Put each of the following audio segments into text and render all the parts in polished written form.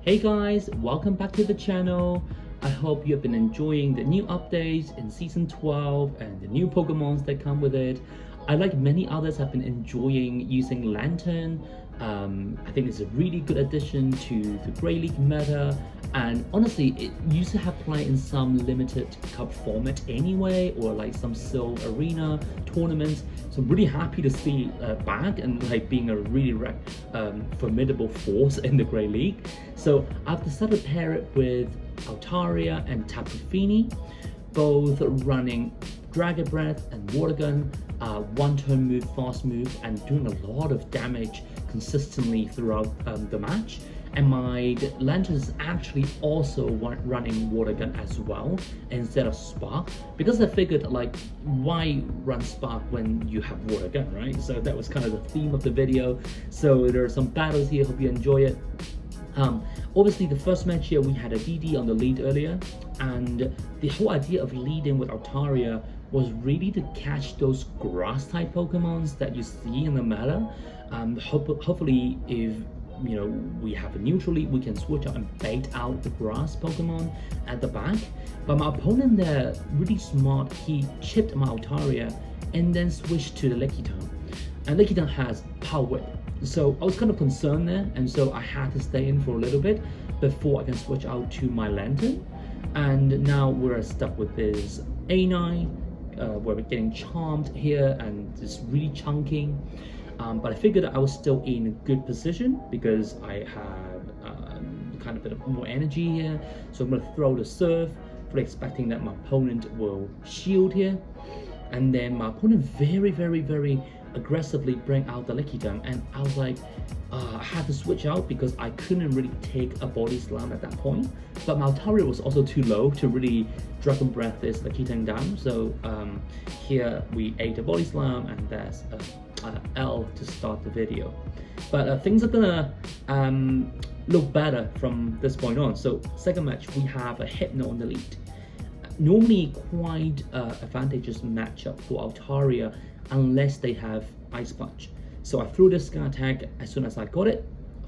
Hey guys, welcome back to the channel. I hope you have been enjoying the new updates in Season 12 and the new Pokemons that come with it. I, like many others, have been enjoying using Lanturn. I think it's a really good addition to the Grey League meta, and honestly, it used to have play in some limited cup format anyway, or like some Sil Arena tournaments. So I'm really happy to see back and like being a really formidable force in the Grey League. So I've decided to pair it with Altaria and Tapu Fini, both running Dragon Breath and Water Gun, one turn move, fast move, and doing a lot of damage consistently throughout the match. And my Lanturn is actually also running Water Gun as well instead of Spark, because I figured, like, why run Spark when you have Water Gun, right? So that was kind of the theme of the video. So there are some battles here, hope you enjoy it. Obviously the first match here we had a DD on the lead earlier, and the whole idea of leading with Altaria was really to catch those grass type Pokemons that you see in the meta. Hopefully, if you know we have a neutral lead, we can switch out and bait out the grass Pokemon at the back. But my opponent there, really smart, he chipped my Altaria and then switched to the Lickitung, and Lickitung has Power Whip. So I was kind of concerned there, and so I had to stay in for a little bit before I can switch out to my Lanturn. And now we're stuck with this A9, where we're getting charmed here and just really chunking. But I figured I was still in a good position because I have kind of a bit of more energy here. So I'm going to throw the Surf, fully expecting that my opponent will shield here. And then my opponent very aggressively bring out the Lickitung, and I was like, I had to switch out because I couldn't really take a Body Slam at that point. But my Altaria was also too low to really Dragon Breath this Lickitung down. So here we ate a Body Slam, and that's L to start the video. But things are gonna look better from this point on. So second match, we have a Hypno on the lead. Normally quite advantageous matchup for Altaria unless they have Ice Punch. So I threw this Sky Attack as soon as I got it,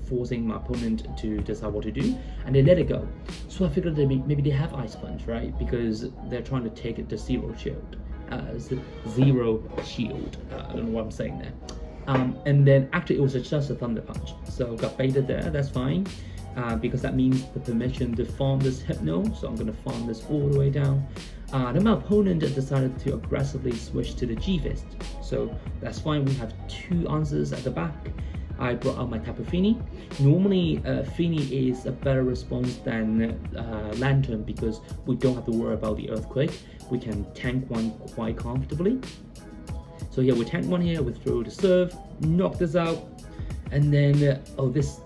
forcing my opponent to decide what to do, and they let it go. So I figured that maybe they have Ice Punch, right? Because they're trying to take it to Zero Shield. Zero Shield. I don't know what I'm saying there. And then actually it was just a Thunder Punch. So got baited there, that's fine. Because that means the permission to farm this Hypno, so I'm going to farm this all the way down. Then my opponent decided to aggressively switch to the G-Fist, so that's fine. We have two answers at the back. I brought out my Tapu Fini. Normally Fini is a better response than Lanturn because we don't have to worry about the Earthquake. We can tank one quite comfortably. So here we tank one here, we throw the Surf, knock this out, and then oh, this,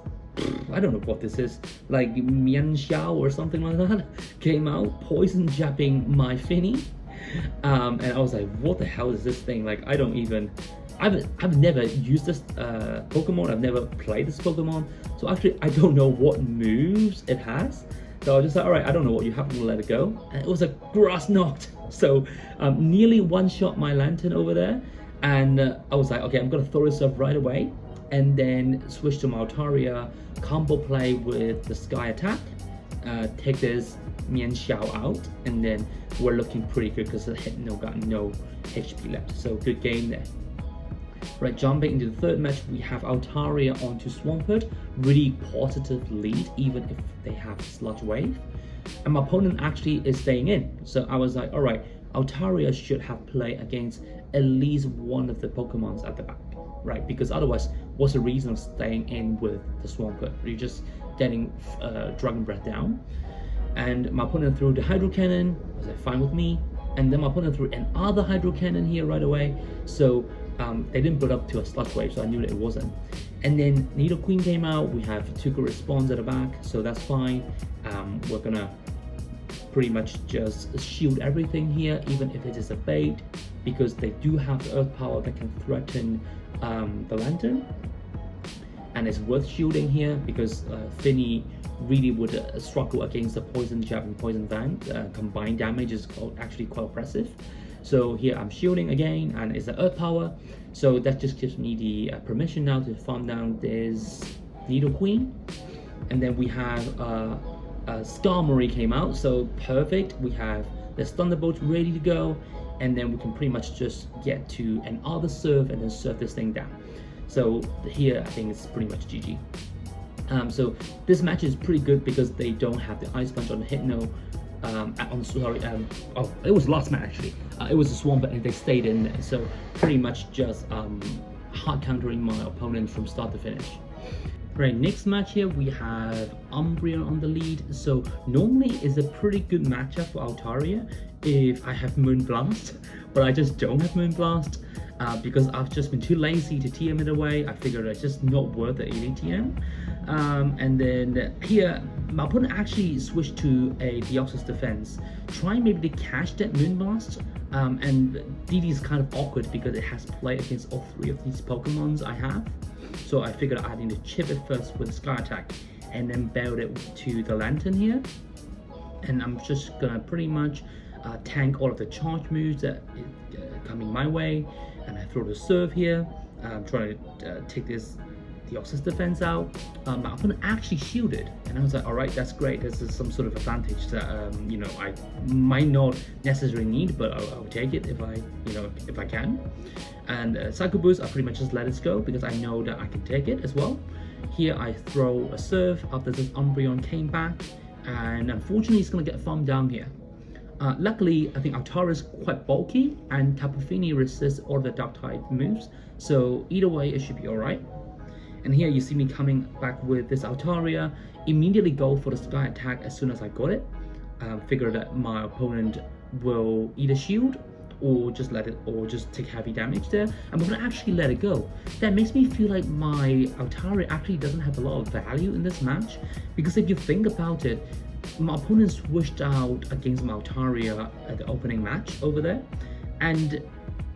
I don't know what this is, like Mian Xiao or something like that, came out, poison jabbing my Fini. And I was like, what the hell is this thing? Like, I've never used this Pokemon, I've never played this Pokemon, so actually I don't know what moves it has. So I was just like, alright, I don't know what you have to let it go. And it was a grass knocked. So nearly one-shot my Lanturn over there. And I was like, okay, I'm gonna throw this up right away, and then switch to my Altaria, combo play with the Sky Attack, take this Mian Xiao out, and then we're looking pretty good because the Hypno got no HP left. So good game there. Right, jumping into the third match, we have Altaria onto Swampert. Really positive lead, even if they have Sludge Wave. And my opponent actually is staying in. So I was like, alright, Altaria should have play against at least one of the Pokemons at the back, right? Because otherwise, what's the reason of staying in with the Swampert? You're just getting Dragon Breath down. And my opponent threw the Hydro Cannon, was like, fine with me. And then my opponent threw another Hydro Cannon here right away. So they didn't put up to a Sludge Wave, so I knew that it wasn't. And then Nido Queen came out, we have two good response at the back, so that's fine. We're gonna pretty much just shield everything here, even if it is a bait, because they do have the Earth Power that can threaten the Lanturn. And it's worth shielding here because Fini really would struggle against the Poison Jab and Poison Vine. Combined damage is actually quite oppressive. So here I'm shielding again, and it's the Earth Power. So that just gives me the permission now to farm down this Nido Queen. And then we have Skarmory came out, so perfect. We have the Thunderbolt ready to go, and then we can pretty much just get to another serve and then serve this thing down. So here I think it's pretty much GG. So this match is pretty good because they don't have the Ice Punch on the Hypno. It was last match actually. It was a Swamp and they stayed in there. So pretty much just hard countering my opponent from start to finish. Right, next match here we have Umbreon on the lead. So normally it's a pretty good matchup for Altaria if I have Moonblast, but I just don't have Moonblast because I've just been too lazy to TM it away. I figured it's just not worth the 80 TM. And then here my opponent actually switched to a Deoxys defense, trying maybe to catch that Moonblast. And DD is kind of awkward because it has play against all three of these Pokemons I have. So I figured I need to chip it first with Sky Attack and then build it to the Lanturn here. And I'm just gonna pretty much tank all of the charge moves that coming my way. And I throw the serve here. I'm trying to take this Deoxys defense out. My opponent actually shielded, and I was like, all right, that's great. This is some sort of advantage that you know, I might not necessarily need, but I'll take it if I can. And Psycho Boost, I pretty much just let it go because I know that I can take it as well. Here I throw a serve after this Umbreon came back, and unfortunately it's gonna get farmed down here. Luckily, I think Altaria is quite bulky, and Tapu Fini resists all the Dark type moves, so either way it should be alright. And here you see me coming back with this Altaria, immediately go for the Sky Attack as soon as I got it. Figure that my opponent will either shield or just let it, or just take heavy damage there. I'm gonna actually let it go. That makes me feel like my Altaria actually doesn't have a lot of value in this match, because if you think about it, my opponent switched out against my Altaria at the opening match over there, and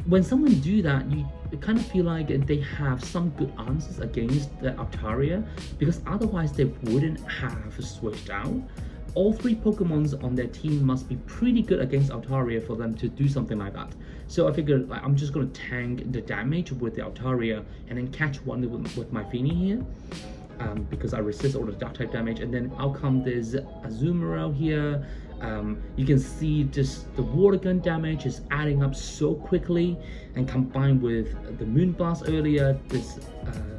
when someone do that, you kind of feel like they have some good answers against the Altaria, because otherwise they wouldn't have switched out. All three Pokemons on their team must be pretty good against Altaria for them to do something like that. So I figured like, I'm just going to tank the damage with the Altaria and then catch one with my Fini here. Because I resist all the Dark type damage, and then out come this Azumarill here. You can see just the Water Gun damage is adding up so quickly, and combined with the Moonblast earlier, this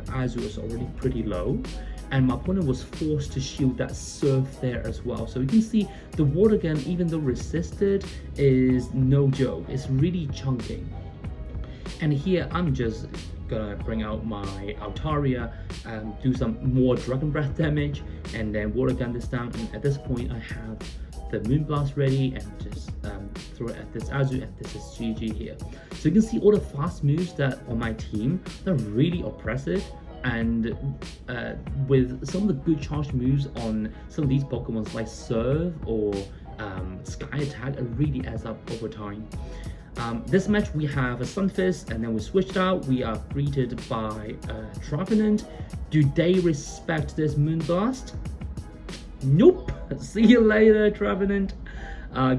Azur is already pretty low, and my opponent was forced to shield that Surf there as well. So you can see the Water Gun, even though resisted, is no joke. It's really chunky. And here I'm just gonna bring out my Altaria and do some more Dragon Breath damage, and then Water Gun this down. And at this point I have the Moonblast ready, and just throw it at this Azur, and this is GG here. So you can see all the fast moves that on my team, they're really oppressive, and with some of the good charge moves on some of these Pokemons like Surf or Sky Attack, it really adds up over time. This match we have a Stunfisk, and then we switched out. We are greeted by Trevenant. Do they respect this Moonblast? Nope. See you later, Trevenant.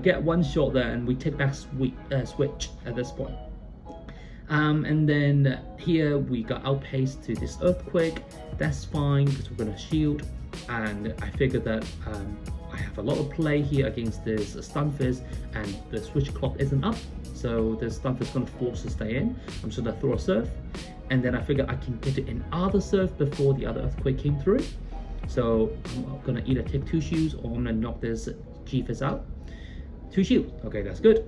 Get one shot there, and we take back Switch at this point. And then here we got outpaced to this Earthquake. That's fine because we're gonna shield, and I figured that I have a lot of play here against this Stunfisk, and the switch clock isn't up, so this Stunfisk is gonna force to stay in. I'm just gonna throw a Surf, and then I figure I can get it in other Surf before the other Earthquake came through. So I'm gonna either take 2 shields, or I'm gonna knock this G-Fizz out. 2 shields, okay, that's good.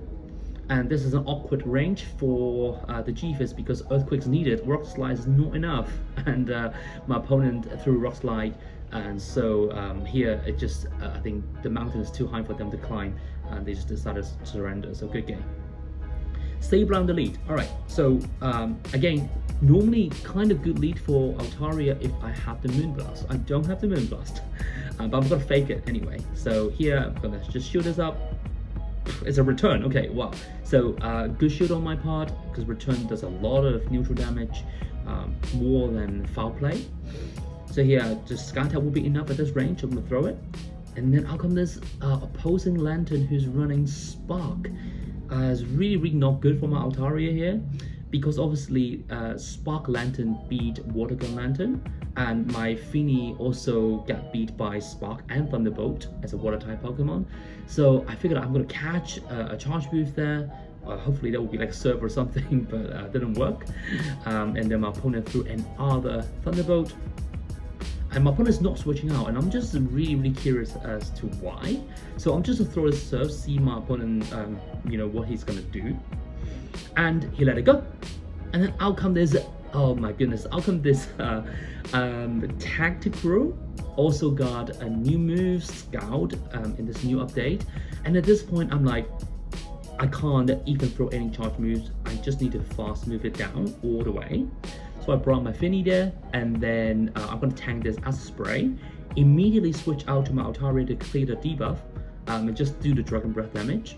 And this is an awkward range for the G-Fizz because Earthquake's needed. Rock Slide is not enough, and my opponent threw Rock Slide, and so here it just I think the mountain is too high for them to climb, and they just decided to surrender. So good game. Sableye on the lead. All right, so again, normally kind of good lead for Altaria if I have the Moonblast. I don't have the Moonblast, but I'm gonna fake it anyway. So here I'm gonna just shoot this up. It's a return. Okay, wow. So good shield on my part, because return does a lot of neutral damage, more than foul play. So here, just Sky Attack will be enough at this range. I'm gonna throw it, and then out come this opposing Lanturn who's running Spark. It's really not good for my Altaria here. because obviously Spark Lanturn beat Water Gun Lanturn, and my Fini also got beat by Spark and Thunderbolt as a water type Pokemon. So I figured I'm gonna catch a charge move there. Hopefully that would be like Surf or something, but didn't work. And then my opponent threw another Thunderbolt, and my opponent's not switching out, and I'm just really curious as to why. So I'm just gonna throw a Surf, see my opponent, you know, what he's gonna do, and he let it go. And then out come this, oh my goodness, out come this Tactical. Also got a new move, Scout, in this new update. And at this point, I'm like, I can't even throw any charge moves. I just need to fast move it down all the way. So I brought my Fini there, and then I'm gonna tank this as a spray. Immediately switch out to my Altaria to clear the debuff, and just do the Dragon Breath damage.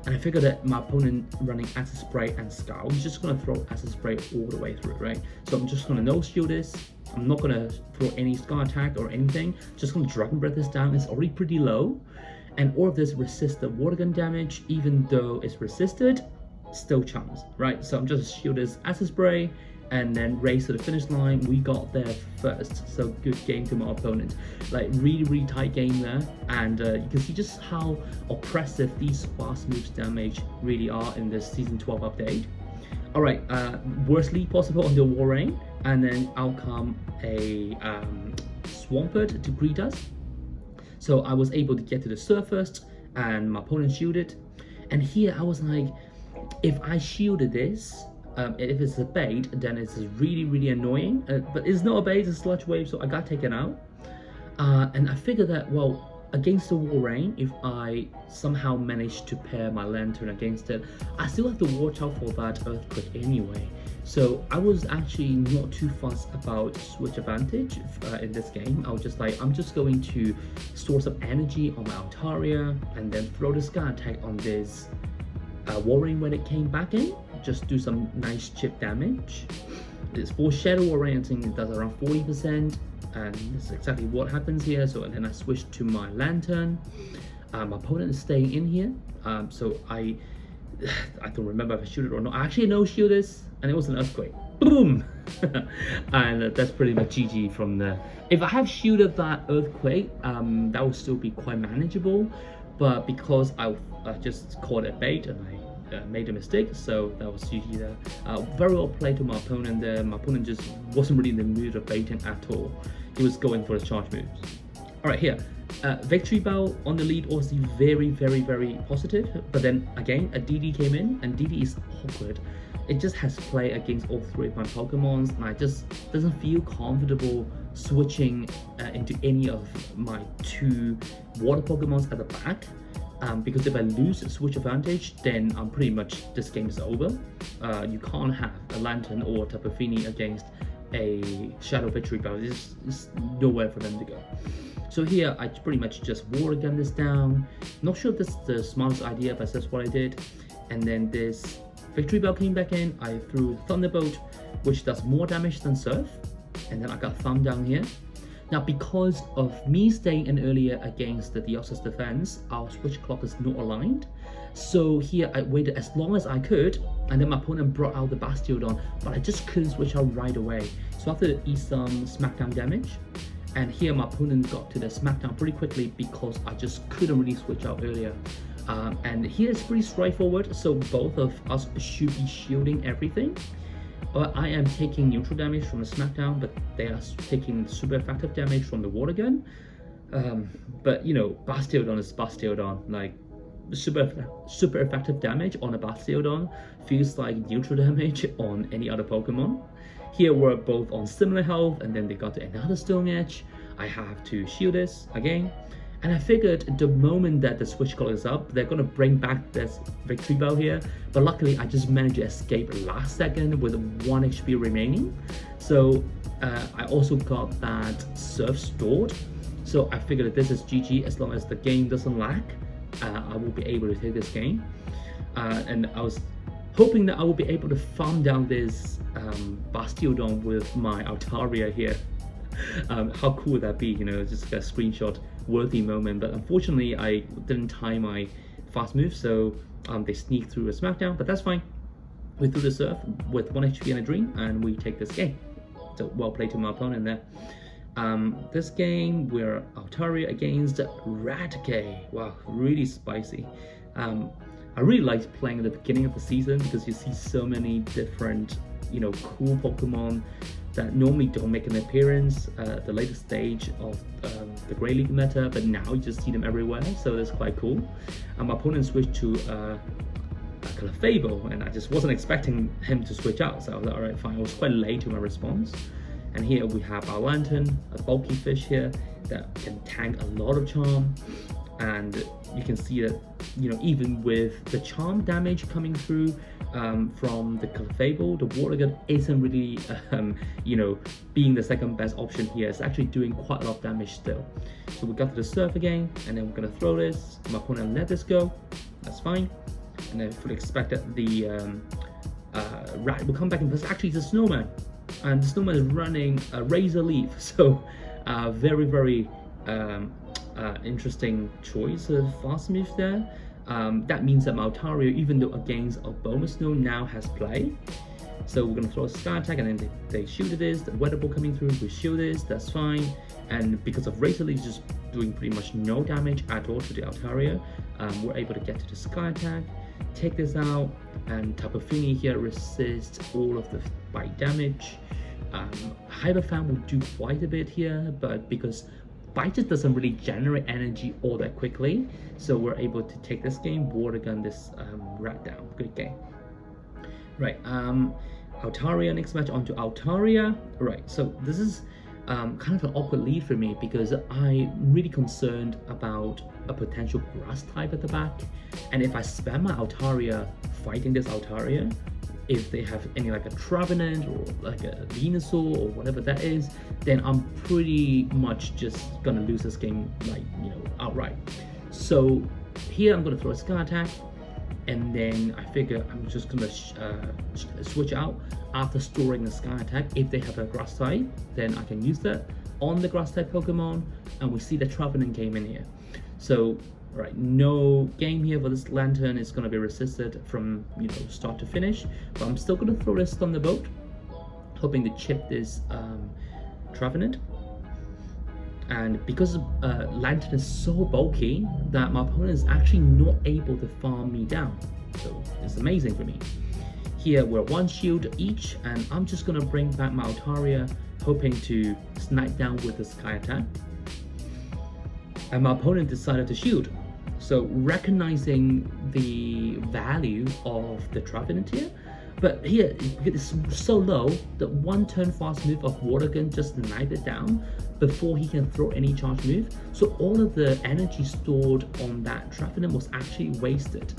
And I figured that my opponent running Acid Spray and Scout, he's just gonna throw Acid Spray all the way through, right? So I'm just gonna no shield this. I'm not gonna throw any Scar attack or anything. Just gonna Dragon Breath this down. It's already pretty low. And all of this resists the water gun damage, even though it's resisted, still chance, right? So I'm just shield this Acid Spray and then race to the finish line. We got there first, so good game to my opponent. Like really tight game there, and you can see just how oppressive these fast moves damage really are in this season 12 update. All right, worst lead possible on the Warrain, and then out come a Swampert to greet us. So I was able to get to the surface, and my opponent shielded. And here I was like, if I shielded this, if it's a bait, then it's really annoying. But it's not a bait, it's a Sludge Wave, so I got taken out. And I figured that, well, against the Warrain, if I somehow manage to pair my Lanturn against it, I still have to watch out for that Earthquake anyway. So I was actually not too fussed about switch advantage in this game. I was just like, I'm just going to store some energy on my Altaria and then throw the Sky attack on this Warrain when it came back in. Just do some nice chip damage. It's for Shadow Warrain, I think it does around 40%, and this is exactly what happens here. So and then I switch to my Lanturn. My opponent is staying in here, so I don't remember if I shoot it or not. I actually no shield this, and it was an Earthquake. Boom! And that's pretty much GG from there. If I have shielded that Earthquake, that would still be quite manageable, but because I just caught a bait and I made a mistake, so that was GG there. Very well played to my opponent there. My opponent just wasn't really in the mood of baiting at all. He was going for the charge moves. All right, here. Victory Bell on the lead was very positive, but then again a DD came in, and DD is awkward. It just has play against all three of my Pokemons, and I just doesn't feel comfortable switching into any of my two water Pokemons at the back. Because if I lose switch advantage, then I'm pretty much, this game is over. You can't have a Lanturn or Tapu Fini against a Shadow Victory Bell. There's nowhere for them to go. So here I pretty much just water gun this down. Not sure if this is the smartest idea, but that's what I did. And then this Victory Bell came back in. I threw Thunderbolt, which does more damage than Surf, and then I got Thumb down here. Now, because of me staying in earlier against the Deoxys defense, our switch clock is not aligned. So here I waited as long as I could, and then my opponent brought out the Bastiodon, but I just couldn't switch out right away. So I have to eat some Smackdown damage. And here my opponent got to the Smackdown pretty quickly because I just couldn't really switch out earlier. And here it's pretty straightforward, so both of us should be shielding everything. I am taking neutral damage from the Smackdown, but they are taking super effective damage from the Water Gun. But you know, Bastiodon is Bastiodon. Like super effective damage on a Bastiodon feels like neutral damage on any other Pokemon. Here we're both on similar health, and then they got to another Stone Edge. I have to shield this again. And I figured the moment that the switch clock is up, they're gonna bring back this Victory Bell here. But luckily, I just managed to escape last second with 1 HP remaining. So I also got that Surf stored. So I figured that this is GG as long as the game doesn't lag. I will be able to take this game. And I was hoping that I will be able to farm down this Bastiodon with my Altaria here. How cool would that be? You know, just a screenshot worthy moment. But unfortunately, I didn't time my fast move, so they sneaked through a Smackdown, but that's fine. We threw the surf with 1 HP and a dream, and we take this game. So well played to my opponent there. This game, we're Altaria against Radke. Wow, really spicy. I really liked playing at the beginning of the season because you see so many different, cool Pokemon that normally don't make an appearance at the later stage of the Grey League meta, but now you just see them everywhere, so that's quite cool. My opponent switched to Clefable, and I just wasn't expecting him to switch out, so I was like, alright, fine. I was quite late to my response. And here we have our Lanturn, a bulky fish here that can tank a lot of charm. And you can see that, even with the charm damage coming through from the Clefable, the Water Gun isn't really, being the second best option here. It's actually doing quite a lot of damage still. So we got to the surf again, and then we're gonna throw this. My opponent let this go. That's fine. And I fully expect that the rat will come back in, because actually it's a snowman. And the snowman is running a Razor Leaf. So very, very interesting choice of fast move there. That means that Altaria, even though against Abomasnow, now has play. So we're gonna throw a Sky Attack, and then they shielded this. The Weather Ball coming through, we shield this, that's fine. And because of Razor Leaf just doing pretty much no damage at all to the Altaria, we're able to get to the Sky Attack, take this out, and Tapu Fini here resists all of the bite damage. Hyperfang will do quite a bit here, but because Bite just doesn't really generate energy all that quickly, so we're able to take this game, Water Gun this rat down. Good game. Right, Altaria, next match onto Altaria. Right, so this is kind of an awkward lead for me because I'm really concerned about a potential grass type at the back, and if I spam my Altaria fighting this Altaria, if they have any like a Trevenant or like a Venusaur or whatever that is, then I'm pretty much just gonna lose this game, like, outright. So here I'm gonna throw a Sky Attack, and then I figure I'm just gonna switch out after storing the Sky Attack. If they have a grass type, then I can use that on the grass type Pokemon, and we see the Trevenant game in here. So right, no game here for this Lanturn. Is going to be resisted from start to finish, but I'm still going to throw this Thunderbolt, hoping to chip this Trevenant. And because Lanturn is so bulky that my opponent is actually not able to farm me down, so it's amazing for me. Here we're one shield each, and I'm just going to bring back my Altaria, hoping to snipe down with the Sky Attack. And my opponent decided to shield. So recognizing the value of the Trevenant here, but here it's so low that one turn fast move of Water Gun just sniped it down before he can throw any charge move. So all of the energy stored on that Trevenant was actually wasted.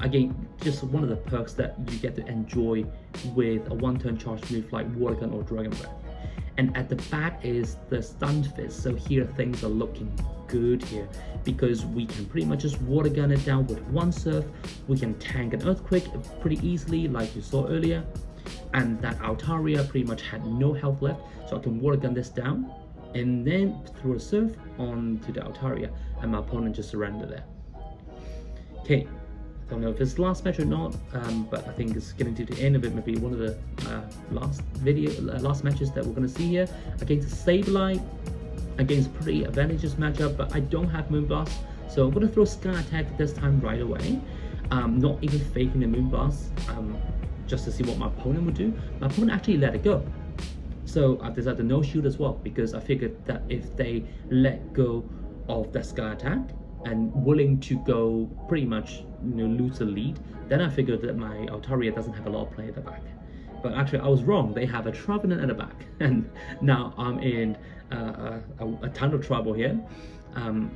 Again, just one of the perks that you get to enjoy with a one-turn charge move like Water Gun or Dragon Breath. And at the back is the Stunned Fist, so here things are looking good here because we can pretty much just Water Gun it down with one surf. We can tank an Earthquake pretty easily like you saw earlier, and that Altaria pretty much had no health left, so I can Water Gun this down and then throw a surf onto the Altaria, and my opponent just surrendered there. Okay, I don't know if it's the last match or not, but I think it's getting to the end of it. Maybe one of the last matches that we're going to see here against Sableye, against pretty advantageous matchup, but I don't have Moonblast, so I'm going to throw Sky Attack this time right away. Not even faking the Moonblast, just to see what my opponent would do. My opponent actually let it go, so I decided to no shield as well, because I figured that if they let go of that Sky Attack and willing to go pretty much lose the lead, then I figured that my Altaria doesn't have a lot of play at the back. But actually I was wrong, they have a Trevenant at the back, and now I'm in a ton of trouble here.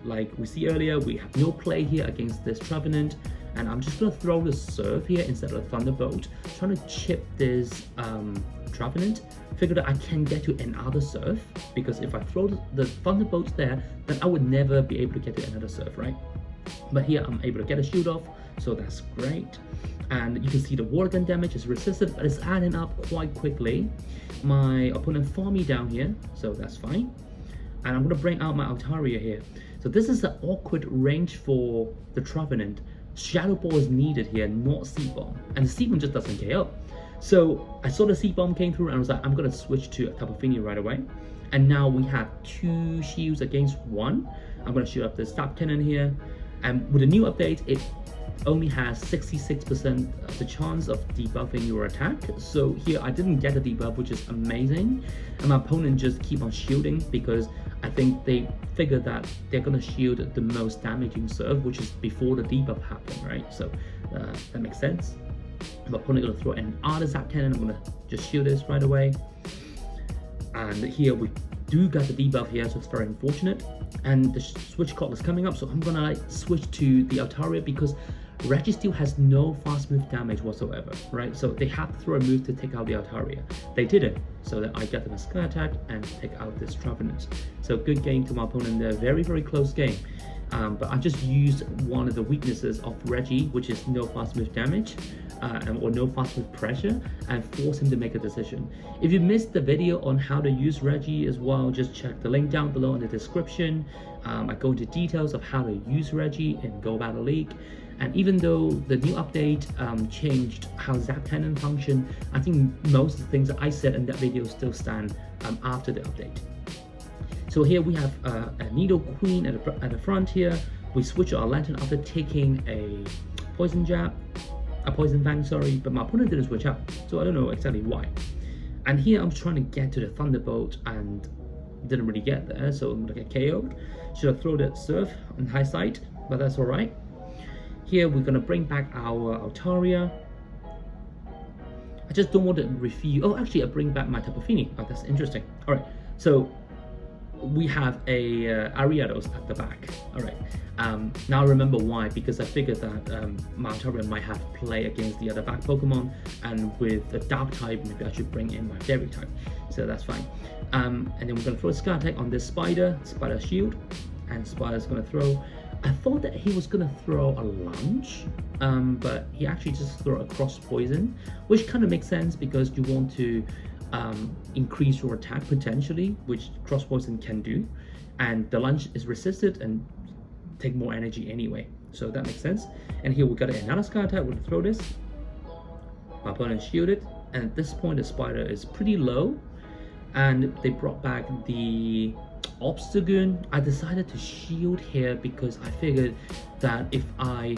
Like we see earlier, we have no play here against this Trevenant, and I'm just going to throw the Surf here instead of the Thunderbolt, trying to chip this Trevenant. Figure that I can get to another Surf, because if I throw the Thunderbolt there, then I would never be able to get to another Surf, right? But here I'm able to get a shield off, so that's great. And you can see the Water Gun damage is resistant, but it's adding up quite quickly. My opponent farmed me down here, so that's fine. And I'm going to bring out my Altaria here. So this is an awkward range for the Trevenant, Shadow Ball is needed here, not Seed Bomb. And the Seed Bomb just doesn't KO. So I saw the Seed Bomb came through and I was like, I'm gonna switch to Tapu Fini right away. And now we have 2 shields against 1. I'm gonna shoot up the Zap Cannon here. And with the new update, it only has 66% of the chance of debuffing your attack. So here I didn't get the debuff, which is amazing. And my opponent just keep on shielding because I think they figured that they're gonna shield the most damaging serve, which is before the debuff happened, right? So that makes sense. My opponent gonna throw an other Zap Cannon. I'm gonna just shield this right away. And here we do got the debuff here, so it's very unfortunate. And the switch call is coming up, so I'm gonna switch to the Altaria because Registeel has no fast move damage whatsoever, right? So they have to throw a move to take out the Altaria. They didn't, so that I get them a Sky Attack and take out this Travenant. So good game to my opponent there, very, very close game. But I just used one of the weaknesses of Reggie, which is no fast move damage or no fast move pressure, and force him to make a decision. If you missed the video on how to use Reggie as well, just check the link down below in the description. I go into details of how to use Reggie in Go Battle League. And even though the new update changed how Zap Cannon function, I think most of the things that I said in that video still stand after the update. So here we have a Needle Queen at the front here. We switch our Lanturn after taking a Poison Fang, sorry, but my opponent didn't switch out, so I don't know exactly why. And here I'm trying to get to the Thunderbolt and didn't really get there, so I'm gonna get KO'd. Should have thrown that Surf on high side, but that's alright. Here we're gonna bring back our Altaria. I just don't want to refuse. Oh, actually, I bring back my Tapu Fini. Oh, that's interesting. All right, so we have a Ariados at the back. All right. Now I remember why, because I figured that my Altaria might have play against the other back Pokemon, and with the Dark type, maybe I should bring in my Fairy type. So that's fine. And then we're gonna throw a Sky Attack on this Spider Shield, and Spider's gonna throw. I thought that he was gonna throw a lunge, but he actually just threw a Cross Poison, which kind of makes sense because you want to increase your attack potentially, which Cross Poison can do, and the lunge is resisted and take more energy anyway, so that makes sense. And here we got another Sky Attack. We're gonna throw this. My opponent shielded, and at this point the Spider is pretty low, and they brought back the Obstagoon. I decided to shield here because I figured that if I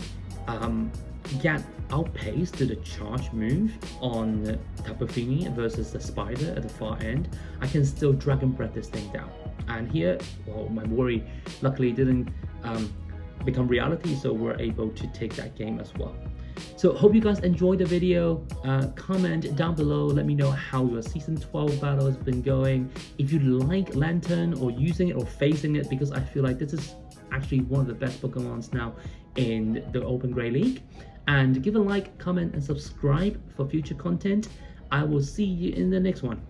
get outpaced to the charge move on Tapu Fini versus the Spider at the far end, I can still Dragon Breath this thing down. And here, well, my worry luckily didn't become reality, so we're able to take that game as well. So hope you guys enjoyed the video. Comment down below, let me know how your season 12 battle has been going, if you like Lanturn or using it or facing it, because I feel like this is actually one of the best Pokemons now in the Open Grey League. And give a like, comment and subscribe for future content. I will see you in the next one.